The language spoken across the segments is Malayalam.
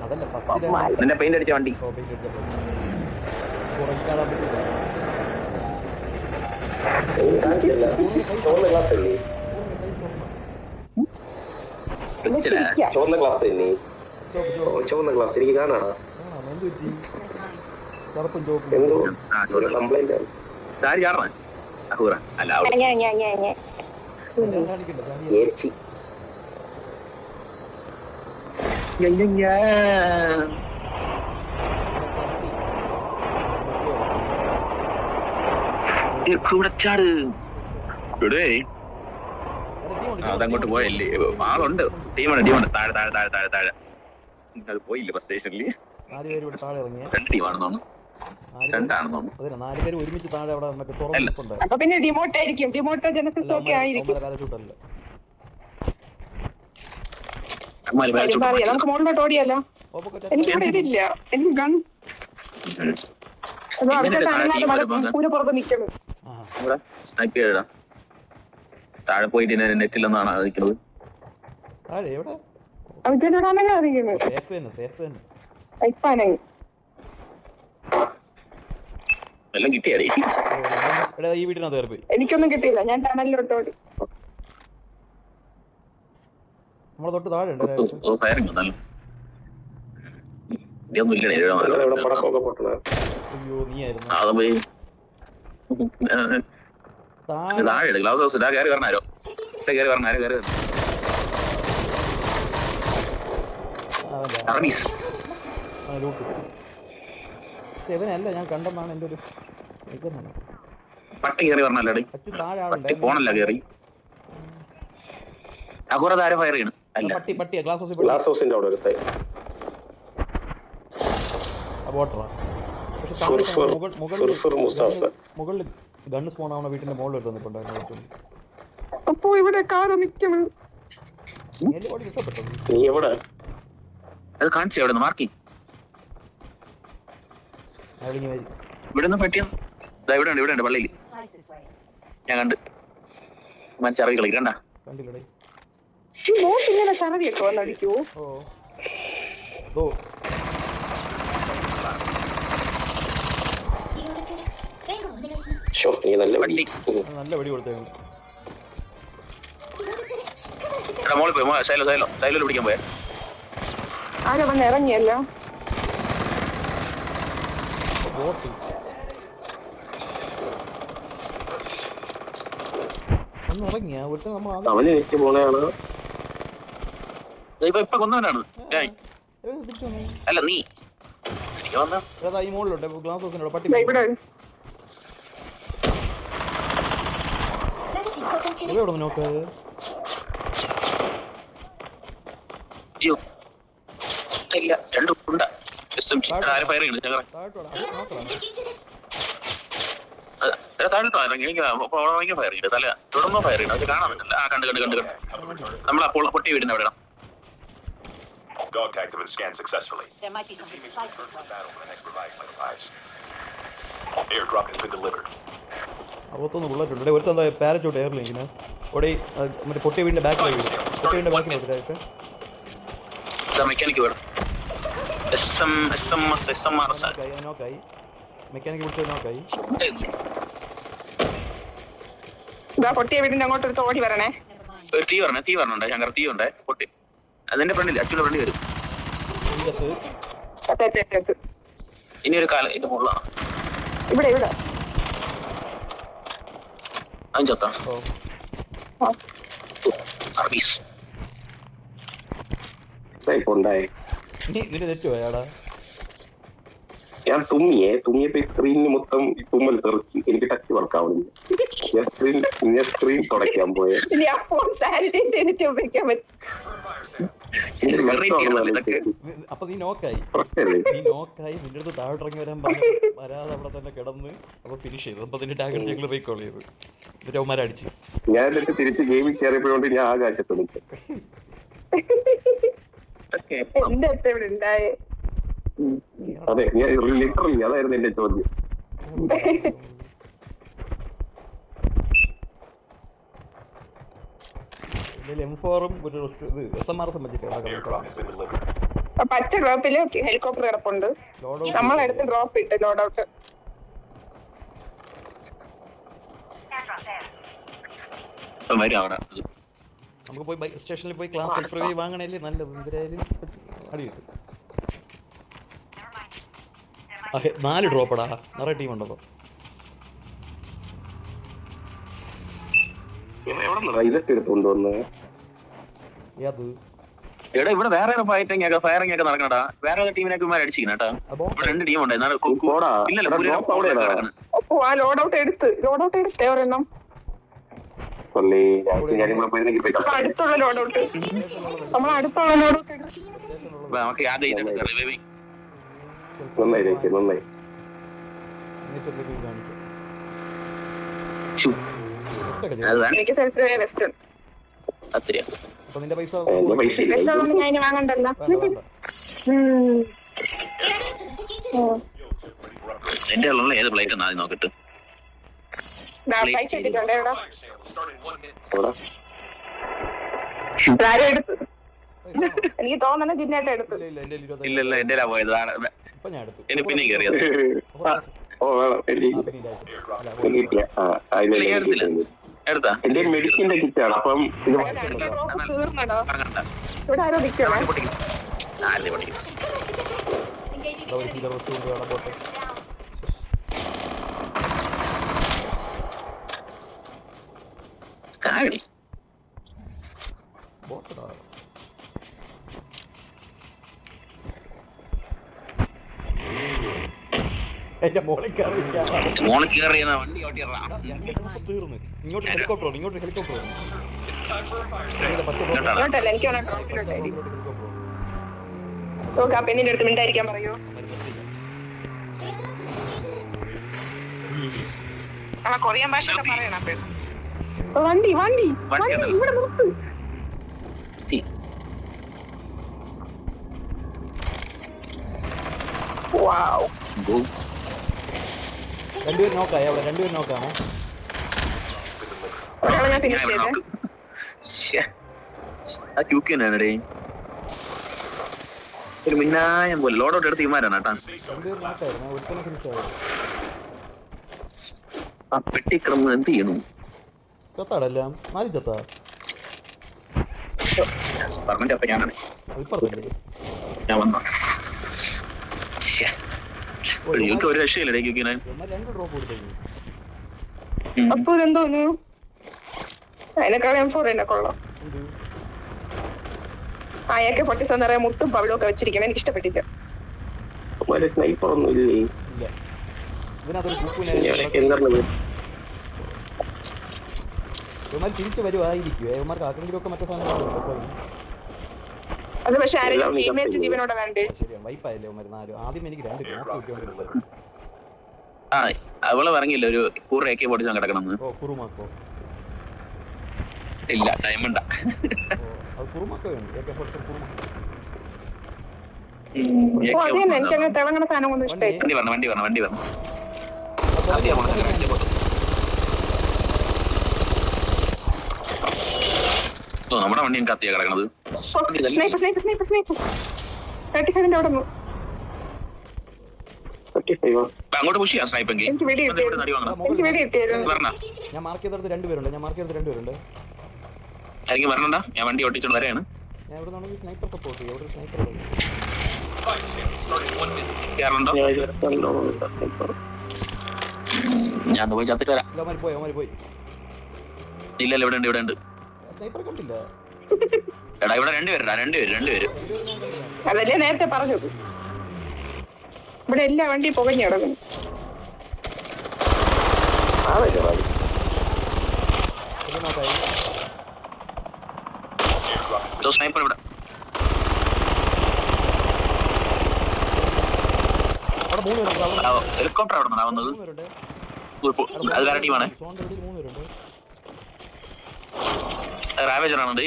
അതല്ല ഫസ്റ്റ് നിന്റെ പെയിന്റ് അടിച്ച വണ്ടി ചുവന്ന ഗ്ലാസ് ചുവന്ന ഗ്ലാസ് എനിക്ക് കാണാണോ എന്തോ കംപ്ലൈന്റ് ചേച്ചി അതങ്ങോട്ട് പോയല്ലേ ആളുണ്ട് ടീമുണ്ട് താഴെ താഴെ താഴെ താഴെ താഴെ അത് പോയില്ല ബസ് സ്റ്റേഷനില് 4 പേര് ഇവിടെ താഴെ ഇറങ്ങിയ 2 ടീമാണെന്ന് രണ്ടാണെന്ന് അതെ 4 പേര് ഒരുമിച്ച് താഴെ അവിടെ മറ്റേ തുറന്നിട്ടുണ്ട്. അപ്പൊ പിന്നെ ഡിമോട്ട് ആയിരിക്കും. ഡിമോട്ട് ജനസിസ് ഒക്കെ ആയിരിക്കും. നമുക്ക് മുകളിലോട്ട് ഓടിയാലോ? എനിക്കിവിടെ ഇതില്ല. എനിക്ക് ഗൺ പുറത്ത് നിൽക്കണം. താഴെ പോയിട്ട് നെറ്റിലെന്നാണ് നിൽക്കുന്നത്. അവനോടാണെങ്കിൽ അറിയുന്നത് എല്ലാം കിട്ടിയാടേ. ഈ വീട്ടിനകത്ത് കയറി പോയി. എനിക്കൊന്നും കിട്ടിയില്ല. ഞാൻ ടണലിലോട്ട് ഓടി. നമ്മളെ തൊട്ട് താഴെ ഉണ്ട്. അയ്യോ നീ ആയിരുന്നു താഴെ ഗ്ലൗസ് ഹൗസ് കയറി പറഞ്ഞാരോ കയറി പറഞ്ഞാരോ കയറി ഇവനല്ല ഞാൻ കണ്ടെന്നാണ് എന്റെ ഒരു പട്ടി കയറി പറഞ്ഞല്ലേ പട്ടി പോണല്ല കയറി അകുറ താരം ഫയർ ചെയ്യണം അല്ല പട്ടിയാ ഗ്ലാസ് ഹൗസിന്റെ അവിടെ ഒരുത്തേ മുകളിൽ ഗണ്ണ് സ്പോൺ ആവണ വീട്ടിന്റെ മുകളിൽ വന്നിട്ടുണ്ടായിരുന്നു. അപ്പൊ ഇവിടെ കാറ് നിൽക്കണം. നീ എവിടെ അത് കാണിച്ചു എവിടെ മാർക്കി ഇവിടെ നിന്ന് പറ്റിയ ഇവിടെ ഉണ്ട് ഇവിടെ ഉണ്ട് പള്ളിയിൽ ഞാൻ കണ്ട് മനസ്സറിയി കളി കണ്ട കണ്ടില്ലേ ഇങ്ങനെ ചറവിയൊക്കെ വന്നടിക്കൂ. നല്ല വണ്ടി നല്ല വെടി കൊടുത്തേ മോളിൽ പോയി സൈലോ പിടിക്കാൻ പോയാ ആരോ വന്ന് ഇറങ്ങിയല്ലോ. അവന് വെച്ച് പോണയാണ്. ഇപ്പൊ കൊന്നവനാണ് അല്ല നീ ഈ മുകളിലോട്ടെ ഗ്ലാസ് ഹൗസിനോട് പട്ടി എവിടെ നോക്ക് ഇല്ല രണ്ടും ഉണ്ട് ഫയർ ചെയ്യണം താഴോട്ടോ ഇറങ്ങി ഫയർ ചെയ്ത് തല തുടർന്നോ ഫയർ ചെയ്യണം അത് കാണാൻ പറ്റില്ല. ആ കണ്ട് കണ്ട് കണ്ട് കണ്ട് നമ്മളപ്പോൾ പൊട്ടി വീടുന്ന എവിടെയാണ് Dog tag has been scanned successfully. There might be something deciphered. Airdrop has been delivered. അകത്തൊന്ന് ബുള്ളറ്റുണ്ട്. ഒരുത്തെന്താ പാരച്ചൂട്ട് എയർ ലിങ്കിന് ഓടി മറ്റേ പൊട്ടിയ വീടിന്റെ ബാക്കിൽ മെക്കാനിക്ക് വേണം നോക്കായി മെക്കാനിക്ക് പിടിച്ചത് നോക്കായി. പൊട്ടിയ വീടിന്റെ അങ്ങോട്ട് ഒരു തോടി വരണേ. ഒരു തീ പറഞ്ഞുണ്ട് ശങ്കർ തീ ഉണ്ട് പൊട്ടി അതിന്റെ ഫ്രണ്ടിൽ അച്ഛൻ്റെ ഫ്രണ്ടിൽ വരും. ഇനി ഒരു കാലം ഇത് മുകളിലാണ് ഇവിടെ ഇവിടെ അഞ്ചത്താണ് സർവീസ് തെറ്റുപോയാടാ. ഞാൻ തുമ്മിയപ്പോ സ്ക്രീനിന് മൊത്തം തുമ്മൽ തെറിച്ചു. എനിക്ക് ടച്ച് വർക്കാവുന്നില്ല. ഞാൻ സ്ക്രീൻ തുടയ്ക്കാൻ പോയ അപ്പൊ നീ നോക്കായി നിന്റെ അടുത്ത് താഴോട്ട് ഇറങ്ങി വരാതെ അവിടെ തന്നെ കിടന്ന് അപ്പൊ ഫിനിഷ് ചെയ്തു. അപ്പൊ നിന്റെ ടാഗ് ഞങ്ങൾ റീകോൾ ചെയ്തു. എന്നിട്ട് അവന്മാരെ അടിച്ചു. ഞാൻ എന്നിട്ട് തിരിച്ച് ഗെയിമിൽ കയറിയപ്പോഴുകൊണ്ട് ഞാൻ ആകാശത്ത് നിൽക്കും. അതെ ഞാൻ ലിറ്ററലി അതായിരുന്നു എന്റെ ചോദ്യം. M4 ഒരു SMR സംബന്ധിച്ചിട്ട് പച്ച ഡ്രോപ്പില് ഹെലികോപ്റ്റർ കിടപ്പുണ്ട്. നമ്മളടുത്ത് ഡ്രോപ്പ് ഇട്ട് ലോഡ് ഔട്ട്. നമുക്ക് പോയി സ്റ്റേഷനിൽ പോയി ക്ലാസ് സെൽഫ് റിവൈവ് വാങ്ങണല്ലേ നല്ലത്. എന്തിനായാലും അടി കിട്ടും. 4 ഡ്രോപ്പടാ, നിറയെ ടീം ഉണ്ടോ? ഇതൊക്കെ എടുത്തോണ്ട് വന്ന് എടാ ഇവിടെ വേറെ ഫയറിംഗ് ഒക്കെ നടക്കണടാ. വേറെ ടീമിനൊക്കെ അടിച്ചിരിക്കണേട്ടാ. ഇവിടെ 2 ടീം ഉണ്ട്. ആ ലോഡ് ഔട്ട് എടുത്ത് ഒരെണ്ണം അടുത്തുള്ള ലോഡ് ഔട്ട്. നമ്മളടുത്തുള്ള ലോഡ് ഔട്ട് നമുക്ക് യാദ് നന്നായി എനിക്ക് സെൽഫ് വെസ്റ്റ് അത്രയാ. അപ്പൊ നിന്റെ പൈസ വെസ്റ്റ് ഞാൻ വാങ്ങണ്ടല്ലോ. എന്റെ ഉള്ള ഏത് പ്ലേറ്റ് ആണ് ആദ്യം നോക്കിട്ട്. പൈസ ഇട്ടിട്ടുണ്ട് എവിടെ എടുത്ത്. എനിക്ക് തോന്നണ ജിന്നായിട്ട് എടുത്ത്. ഇല്ല എന്റെ പോയത്. എനിക്ക് പിന്നെ കയറിയത് എടുത്താ എന്റെ മെഡിസിന്റെ കിറ്റാണ്. അപ്പം തീർന്നടോ. ഇവിടെ ആരോ നിൽക്കണേ. എന്റെ മോളിൽ കയറി വണ്ടി തീർന്നു. ഇങ്ങോട്ട് ഹെലികോപ്റ്റർ ഇങ്ങോട്ടല്ല, എനിക്ക് വേണം ഡ്രോപ്പിലോട്ടായി. നോക്കാം പെണ്ണിന്റെ അടുത്ത് മിണ്ടായിരിക്കാൻ പറയൂ. കൊറിയൻ ഭാഷ പറയണം. വണ്ടി ഇവിടെ നിർത്ത്. രണ്ടുപേരും നോക്കായി. അവിടെ 2 പേര് നോക്കാണ്. ഒരാളെ ഞാൻ ഫിനിഷ് ചെയ്തേ. ഒരു മിന്നായം പോലെ ലോഡ് ഔട്ട് എടുത്ത് ഇമാരാണ് കേട്ടാ. 2 പേര് നോക്കായിരുന്നു. ഒരുത്തനെ ഫിനിഷ് ആയത്. ആ പെട്ടി ക്രമം എന്ത് ചെയ്യണു? ചത്താടെല്ലാം 4 ചത്താ. പറഞ്ഞ അപ്പൊ ഞാനാണ് ഞാൻ വന്ന. ഒരു രക്ഷയില്ലേ ക്യൂക്കിനെ. 2 ഡ്രോപ്പ് കൊടുത്തേക്ക്. അപ്പൊ ഇതെന്തോന്നു? അതിനെക്കാളും M4 എന്നെ കൊള്ളാം. അയാൾക്ക് 47 നിറയെ മുത്തും പവിടൊക്കെ വെച്ചിരിക്കണം. എനിക്ക് ഇഷ്ടപ്പെട്ടില്ല. സ്നൈപ്പർ ഒന്നും ഇല്ലേ? ഇല്ല. ഇതിനകത്തൊരു ഇവന്മാർ തിരിച്ചു വരുവായിരിക്കും. ഇവന്മാർക്ക് ആർക്കെങ്കിലും ഒക്കെ മറ്റേ സാധനം. അത് പക്ഷെ ആരെങ്കിലും ജീവനോടെ വേണ്ടേ? ശരിയാണ്. വൈപ്പായല്ലേ ഇവന്മാർ 4. ആദ്യം എനിക്ക് 2 നോക്ക്. ആ അവളെ പറഞ്ഞില്ല ഒരു കൂറയൊക്കെ പൊടിച്ചാൽ കിടക്കണം. ഓ കുറുമാക്കോ? ഇല്ല ടൈം ഉണ്ടാ. കുറുമാക്കോ വേണം. എനിക്ക് തിളങ്ങണ സാധനം ഒന്നും ഇഷ്ടമായി. വണ്ടി പറഞ്ഞു നമ്മുടെ വണ്ടി കത്തിയാ കിടക്കണത്. അങ്ങോട്ട് പുഷ് ചെയ്യാം സ്നൈപ്പെങ്കിൽ. ഞാൻ മാർക്ക് ചെയ്തെടുത്ത് 2 പേരുണ്ട്. ആയിരിക്കും വരണണ്ട. ഞാൻ വണ്ടി ഓട്ടിച്ചോണ്ട് വരെയാണ്. ഞാൻ ഇവിടെ നിന്നാണെങ്കിൽ സ്നൈപ്പർ സപ്പോർട്ട് ചെയ്യും. ഇവിടെ സ്നൈപ്പർ കേറണ്ടോ? ഞാൻ പോയി ചത്തിട്ട് വരാം. പോയി. ഇല്ലല്ലോ ഇവിടെ ഉണ്ട്. സ്നൈപ്പർ കണ്ടില്ല. എടാ ഇവിടെ 2 പേര്. അതല്ലേ നേരത്തെ പറഞ്ഞത്. ഇവിടെ എല്ലാ വണ്ടി പുകഞ്ഞു കിടക്കുന്നു. സ്നൈപ്പർ ഇവിടെ. ഹെലികോപ്റ്റർ അവിടെ വന്നത്. അത് വേറെ ടീമാണ്. റാവേജറാണ്.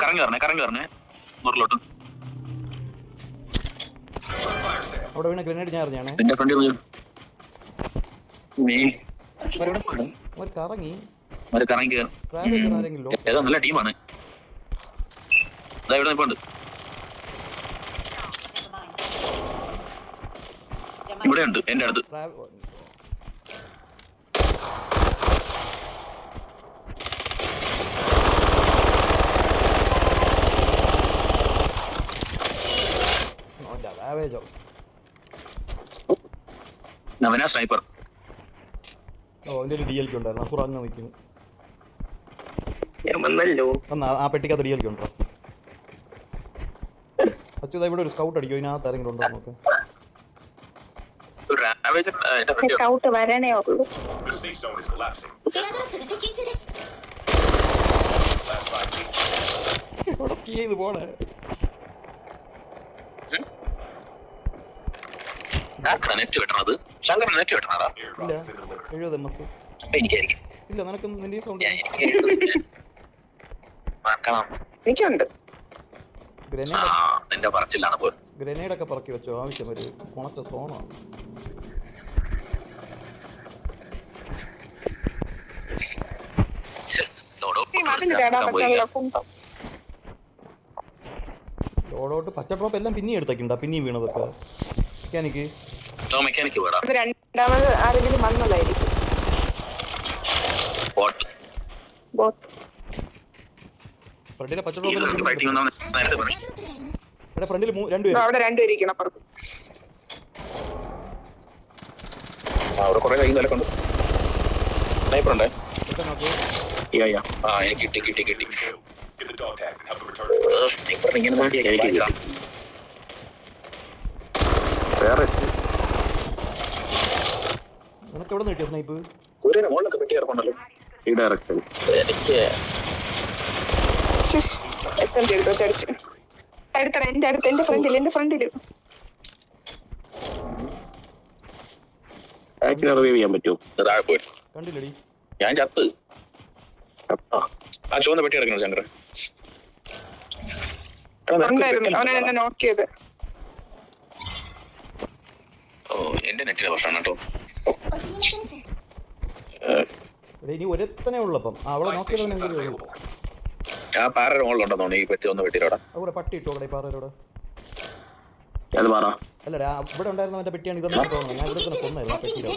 കറങ്ങി വരണേ മുറിലോട്ട്. അവിടെ വീണ ഗ്രനേഡ് ഞാൻ അറിഞ്ഞാണ്. എന്റെ ഫ്രണ്ട് കറങ്ങി ഏതോ നല്ല ടീമാണ്. ഇവിടെ നിൽപ്പുണ്ട്. ഇവിടെ ഉണ്ട് എന്റെ അടുത്ത്. അവനാ സ്നൈപ്പർ. അവൻ്റെ ഒരു DLK ഉണ്ടായിരുന്നു. അസുറ അങ്ങ് നിൽക്കുന്നു. ഞാൻ വന്നല്ലോ. ആ പെട്ടിക്കകത്ത് DLK ഉണ്ടോ? അച്യുത ഇവിടെ ഒരു സ്കൗട്ട് അടിക്കും. ഇതിനകത്ത് ആരെങ്കിലും ഉണ്ടോ നോക്ക്. സ്കൗട്ട് വരണേ ഉള്ളൂ. The safe zone is collapsing. Last 5 minutes. ഇവിടെ സ്കീ ചെയ്ത് പോണേ. നെറ്റ് വെട്ടണത് ശങ്കർ നെറ്റ് വെട്ടണതാ. ഇല്ല, Airdrop has been delivered. 70 MS. എനിക്കായിരിക്കും. ഇല്ല, നിനക്ക് നിന്റെ സൗണ്ട്. എനിക്കുണ്ട്. നിന്റെ പറച്ചിലാണ് പോയി. ഗ്രനേഡ് ഒക്കെ പറക്കി വെച്ചോ, ആവശ്യം ഒരു ഉണച്ച സോണാണ്. ലോഡോട്ട് പച്ച ഡ്രോപ്പ് എല്ലാം പിന്നെയും എടുത്തേക്കുണ്ടാ, പിന്നെയും വീണതൊക്കെ. മെക്കാനിക്ക് മെക്കാനിക്ക് വേടാ. അത് രണ്ടാമത് ആരെങ്കിലും വന്നതായിരിക്കും. ബോട്ട് ഫ്രണ്ടിലെ പച്ച ഡ്രോപ്പ് ഫ്രണ്ടിൽ രണ്ടുപേരും. അവിടെ രണ്ടുപേരും ഇരിക്കണം അപ്പുറത്ത്. അവിടെ കുറെ കൈ നിലക്കുണ്ട്. സ്നൈപ്പർ ഉണ്ടേ. എനിക്ക് കിട്ടി. Get the dog tags and help them return. Sniper ഇങ്ങനെ നോക്കിയാ വേറെ നിനക്ക് എവിടെ നിന്ന് കിട്ടിയ സ്നൈപ്പ്? സൂര്യന് മുകളിലൊക്കെ പെട്ടി കിടപ്പുണ്ടല്ലോ. ഈ ഡയറക്ഷൻ എനിക്ക് അടുത്തറ എന്റെ അടുത്ത്, എന്റെ ഫ്രണ്ടില് ആക്ച്വലി റിവൈവ് ചെയ്യാൻ പറ്റുമോ? താഴെ പോയി. കണ്ടില്ലടി. ഞാൻ ചത്ത്. ആ ചുവന്ന പെട്ടി കിടക്കണം ശങ്കർ. ഉണ്ടായിരുന്നു, അവനെ എന്നെ നോക്കിയത്. ഓ എന്റെ നെറ്റിലെ പ്രശ്നമാണ് കേട്ടോ. ഇനി ഒരുത്തനെ ഉള്ളപ്പം അവളെ നോക്കിയതെങ്കിലും. ആ പാറയുടെ മുകളിലുണ്ടെന്നോ ഈ പെട്ടി ഒന്ന് പെട്ടിയിലോടെ. അവിടെ പട്ടി ഇട്ടു അവിടെ പാറയിലൂടെ. അത് പറ. അല്ലടാ, ഇവിടെ ഉണ്ടായിരുന്നവന്റെ പെട്ടിയാണ് ഇതൊന്നും തോന്നുന്നത്. ഞാൻ ഇവിടെ തന്നെ കൊന്നായിരുന്നു പെട്ടിയിലൂടെ.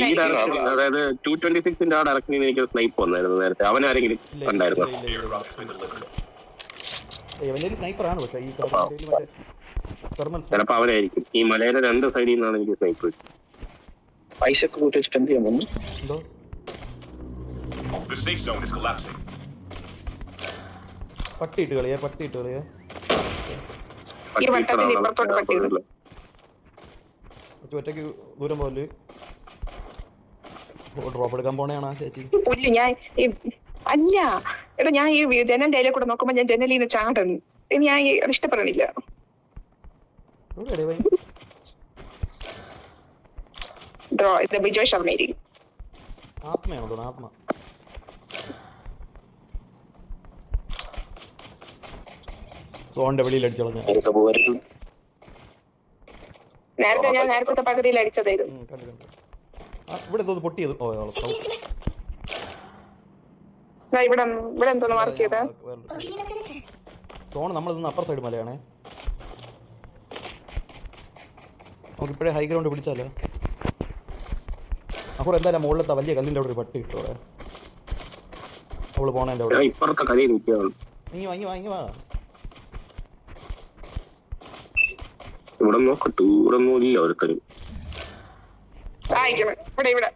ഈ ഡയറക്ഷൻ, അതായത് 226 ആ ഡയറക്ഷനിൽ എനിക്ക് സ്നൈപ്പ് വന്നായിരുന്നു നേരത്തെ. അവനാരെങ്കിലും ഉണ്ടായിരുന്നു? ഇവന്റെ സ്നൈപ്പറാണ്, പക്ഷേ ഈ ചിലപ്പോ അവനായിരിക്കും. ഈ മലയുടെ 2 സൈഡിൽ നിന്നാണ് എനിക്ക് സ്നൈപ്പ്. പൈസ ഒക്കെ കൂട്ടി വെച്ചിട്ട് എന്ത് ചെയ്യാൻ പോകുന്നു? എന്തോ The safe zone is collapsing. പട്ടിയിട്ട് കളിയാ. ഒറ്റയ്ക്ക് ദൂരം പോലെ ഡ്രോപ്പ് എടുക്കാൻ പോണേണാ ചേച്ചി? ഞാൻ അല്ല എടാ, ഞാൻ ഈ ജനലിന്റെ അതിലെ കൂടെ നോക്കുമ്പോ ഞാൻ ജനലിൽ നിന്ന് ചാടുന്നു. ഞാൻ അത് ഇഷ്ടപ്പെടണില്ല. ഡ്രോ ഇത് ബിജോയ് ശർമ്മയായിരിക്കും. ആത്മയാണോ തോന്നുന്നു? ആത്മ സോണിന്റെ വെളിയിൽ അടിച്ചോളഞ്ഞ. നേരത്തെ ഞാൻ നേരത്തെ പകുതിയിൽ അടിച്ചതായിരുന്നു. ഇവിടെ എന്തോ പൊട്ടിയത്. ഇവിടെ എന്തോന്ന് മാർക്ക് ചെയ്ത സോൺ നമ്മൾ നിന്ന് അപ്പർ സൈഡ് മലയാണേ. നമുക്ക് ഇപ്പോഴേ ഹൈ ഗ്രൗണ്ട് പിടിച്ചാലോ? അപ്പോൾ എന്തായാലും മുകളിലത്തെ വലിയ കല്ലിന്റെ അവിടെ ഒരു പട്ടി ഇട്ടോ. അവള് പോണേന്റെ അവിടെ ഇപ്പുറത്തെ കരയിൽ നിൽക്കുകയാണ്. വാങ്ങി വാ. ഇവിടെ നോക്കട്ടു, ഇവിടെ ഒന്നുമില്ല ഒരുത്തരും. ഇവിടെ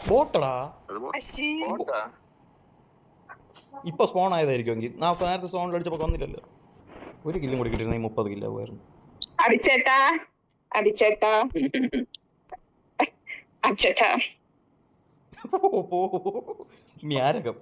ബോട്ടടാ. ഇപ്പൊ സ്പോൺ ആയതായിരിക്കും എങ്കിൽ. നേരത്തെ സ്പോണിൽ അടിച്ചപ്പോ വന്നില്ലല്ലോ. ഒരു കില്ലും കൂടി കിട്ടിയിരുന്ന 30 കില്ല പോയിരുന്നു. അടിച്ചേട്ടാ മ്യാരകം.